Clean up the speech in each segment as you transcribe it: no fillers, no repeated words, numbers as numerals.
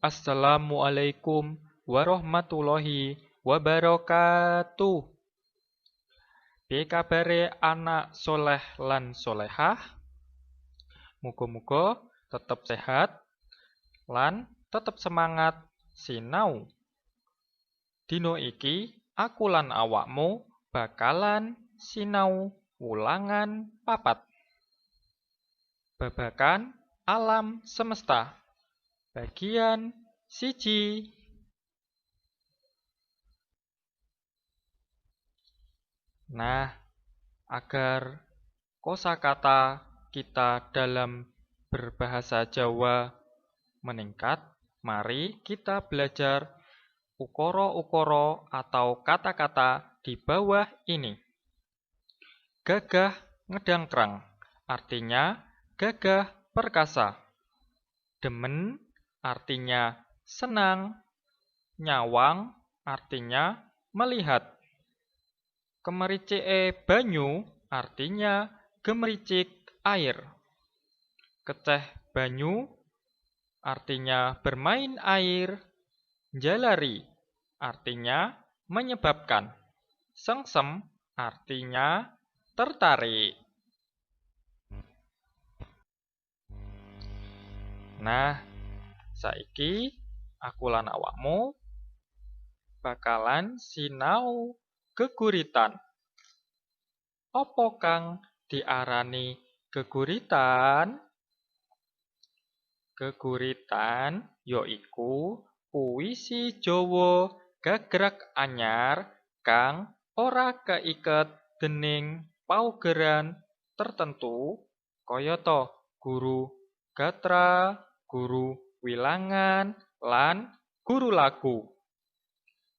Assalamualaikum warahmatullahi wabarakatuh. Piye kabare anak soleh lan solehah? Muga-muga tetep sehat lan tetep semangat sinau. Dino iki aku lan awakmu bakalan sinau ulangan 4. Babagan alam semesta. Bagian 1. Nah, agar kosakata kita dalam berbahasa Jawa meningkat, mari kita belajar ukara-ukara atau kata-kata di bawah ini. Gagah ngedangkrang, artinya gagah perkasa. Demen, artinya senang. Nyawang, artinya melihat. Kemericike banyu, artinya gemericik air. Keceh banyu, artinya bermain air. Jalari, artinya menyebabkan. Sengsem, artinya tertarik. Nah, saiki aku lan awakmu bakalan sinau geguritan. Apa kang diarani geguritan? Geguritan yaiku puisi Jawa gagrag anyar kang ora keiket dening paugeran tertentu kayata guru gatra, guru wilangan, lan guru lagu.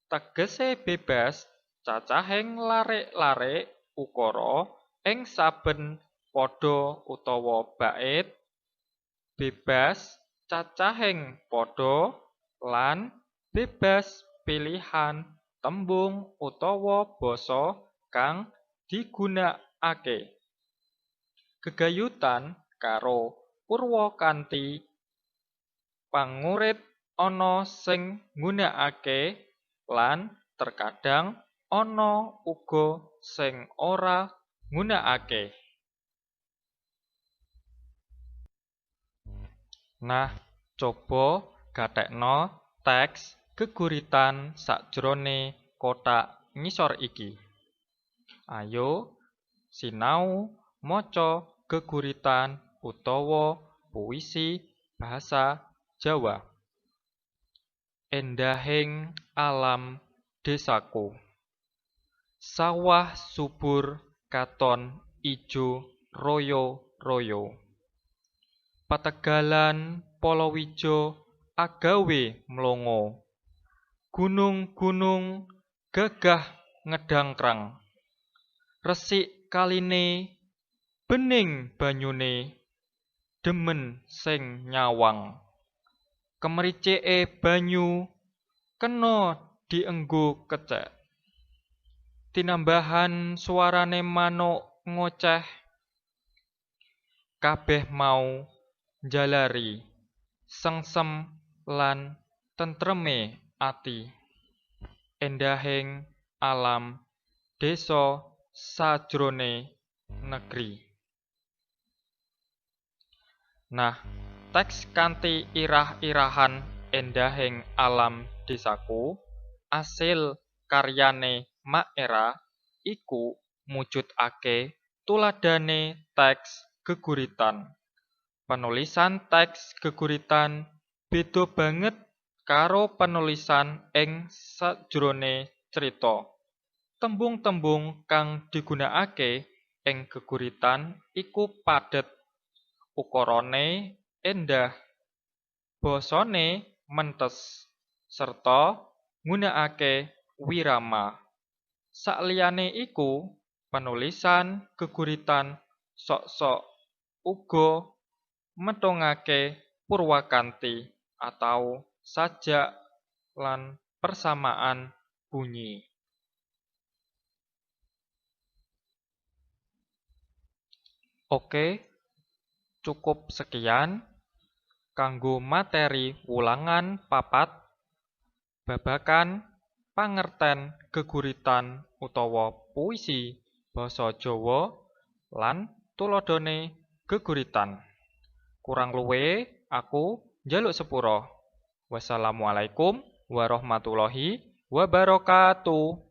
Tegese bebas cacahing larik-larik ukara ing saben pada utawa bait, bebas cacahing pada lan bebas pilihan tembung utawa basa kang digunakake. Gegayutan karo Purwakanthi pangurit ana sing nggunakake lan terkadang ana uga sing ora nggunakake. Nah, coba gatekno teks geguritan sakjroné kotak ngisor iki. Ayo sinau maca geguritan utawa puisi bahasa Jawa. Endahing alam desaku. Sawah subur katon ijo royo-royo. Pategalan palawija agawe mlongo. Gunung-gunung gagah ngedangkrang. Resik kaline bening banyune. Demen sing nyawang. Kemericike banyu kena dienggo kecek. Tinambahan suarane manuk ngoceh. Kabeh mau njalari sengsem lan tentreme ati. Endahing alam desa sajrone negeri. Nah, teks kanthi irah-irahan endahing alam desaku asil karyane Mak Era iku mujudake tuladhane teks geguritan. Penulisan teks geguritan beda banget karo penulisan ing sajrone crita. Tembung-tembung kang digunakake ing geguritan iku padhet. Ukarane endah, basane mentes, serta nggunakake wirama. Sakliyane iku, penulisan geguritan sok-sok uga metungake purwakanthi atau sajak lan persamaan bunyi. Oke. Cukup sekian. kanggo materi wulangan papat babagan pangerten geguritan utawa puisi basa Jawa lan tuladhane geguritan. Kurang luwih aku njaluk sepura. Wassalamualaikum warahmatullahi wabarakatuh.